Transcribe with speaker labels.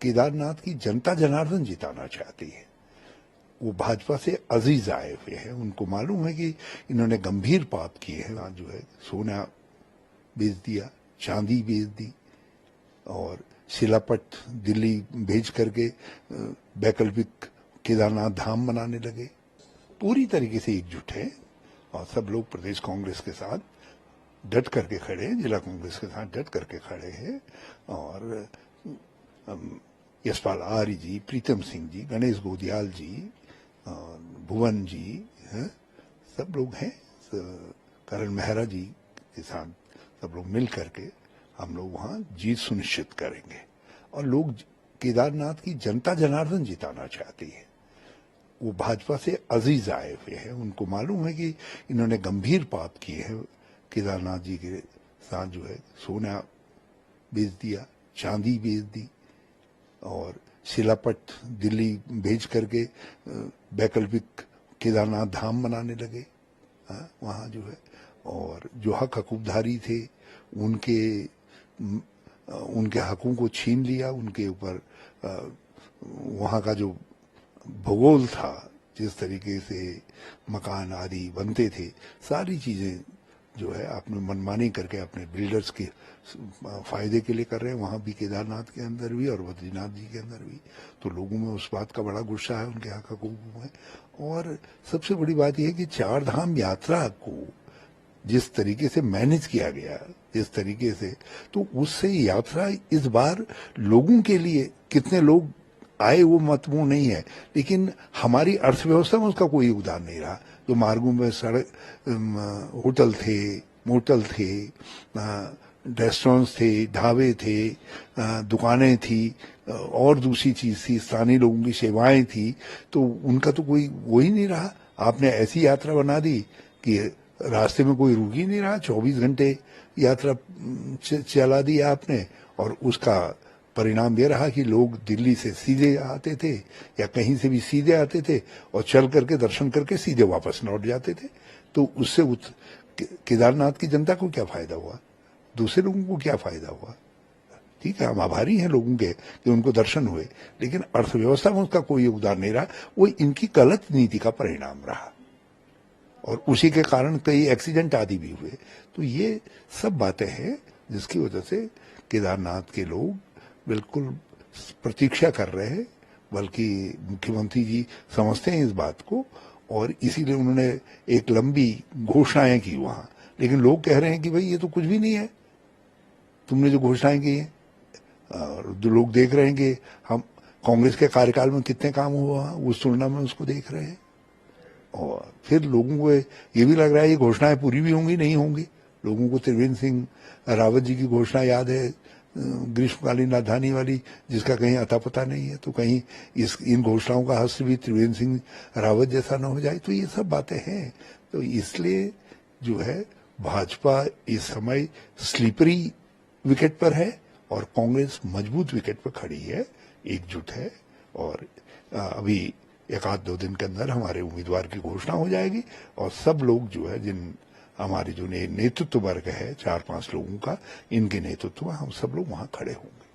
Speaker 1: केदारनाथ की जनता जनार्दन जिताना चाहती है। वो भाजपा से अजीज आए हुए हैं, उनको मालूम है कि इन्होंने गंभीर पाप किए हैं। आज जो है सोना बेच दिया, चांदी बेच दी और शिलापट दिल्ली भेज करके वैकल्पिक केदारनाथ धाम बनाने लगे। पूरी तरीके से एकजुट है और सब लोग प्रदेश कांग्रेस के साथ डट करके खड़े हैं, जिला कांग्रेस के साथ डट करके खड़े हैं। और यशपाल आर्य जी, प्रीतम सिंह जी, गणेश गोदियाल जी, भुवन जी, सब लोग हैं। करण मेहरा जी के साथ सब लोग मिल करके हम लोग वहां जीत सुनिश्चित करेंगे। और लोग केदारनाथ की जनता जनार्दन जिताना चाहती है। वो भाजपा से अजीज आए हुए हैं, उनको मालूम है कि इन्होंने गंभीर पाप किए हैं। केदारनाथ जी के साथ जो है सोना बेच दिया, चांदी बेच दी और शिलापट दिल्ली भेज करके वैकल्पिक केदारनाथ धाम बनाने लगे। वहाँ जो है और जो हक हकूकधारी थे उनके हकों को छीन लिया। उनके ऊपर वहाँ का जो भूगोल था, जिस तरीके से मकान आदि बनते थे, सारी चीजें जो है आपने मनमानी करके अपने बिल्डर्स के फायदे के लिए कर रहे हैं। वहां भी केदारनाथ के अंदर भी और बद्रीनाथ जी के अंदर भी। तो लोगों में उस बात का बड़ा गुस्सा है, उनके हक हकूक में। और सबसे बड़ी बात यह है कि चार धाम यात्रा को जिस तरीके से मैनेज किया गया, जिस तरीके से, तो उससे यात्रा इस बार लोगों के लिए कितने लोग आए वो महत्वपूर्ण नहीं है, लेकिन हमारी अर्थव्यवस्था में उसका कोई योगदान नहीं रहा। जो मार्गों में सड़क, होटल थे, मोटल थे, रेस्टोरेंट्स थे, ढाबे थे, दुकानें थी और दूसरी चीज थी, स्थानीय लोगों की सेवाएं थी, तो उनका तो कोई वो ही नहीं रहा। आपने ऐसी यात्रा बना दी कि रास्ते में कोई रुक ही नहीं रहा। 24 घंटे यात्रा चला दी आपने और उसका परिणाम यह रहा कि लोग दिल्ली से सीधे आते थे या कहीं से भी सीधे आते थे और चल करके दर्शन करके सीधे वापस लौट जाते थे। तो उससे केदारनाथ की जनता को क्या फायदा हुआ, दूसरे लोगों को क्या फायदा हुआ? ठीक है, हम आभारी हैं लोगों के कि उनको दर्शन हुए, लेकिन अर्थव्यवस्था में उसका कोई योगदान नहीं रहा। वो इनकी गलत नीति का परिणाम रहा और उसी के कारण कई एक्सीडेंट आदि भी हुए। तो ये सब बातें हैं जिसकी वजह से केदारनाथ के लोग बिल्कुल प्रतीक्षा कर रहे हैं। बल्कि मुख्यमंत्री जी समझते हैं इस बात को और इसीलिए उन्होंने एक लंबी घोषणाएं की वहां। लेकिन लोग कह रहे हैं कि भाई ये तो कुछ भी नहीं है, तुमने जो घोषणाएं की हैं। और जो लोग देख रहे हैं कि हम कांग्रेस के कार्यकाल में कितने काम हुआ, उस तुलना में उसको देख रहे हैं। और फिर लोगों को ये भी लग रहा है ये घोषणाएं पूरी भी होंगी, नहीं होंगी। लोगों को त्रिवेंद्र सिंह रावत जी की घोषणा याद है, ग्रीष्मकालीन राजधानी वाली, जिसका कहीं अता पता नहीं है। तो कहीं इन घोषणाओं का हस्त भी त्रिवेंद्र सिंह रावत जैसा न हो जाए। तो ये सब बातें हैं। तो इसलिए जो है भाजपा इस समय स्लीपरी विकेट पर है और कांग्रेस मजबूत विकेट पर खड़ी है, एकजुट है। और अभी एक आध दो दिन के अंदर हमारे उम्मीदवार की घोषणा हो जाएगी और सब लोग जो है, जिन हमारे जो नेतृत्व वर्ग है 4-5 लोगों का, इनके नेतृत्व में हम सब लोग वहां खड़े होंगे।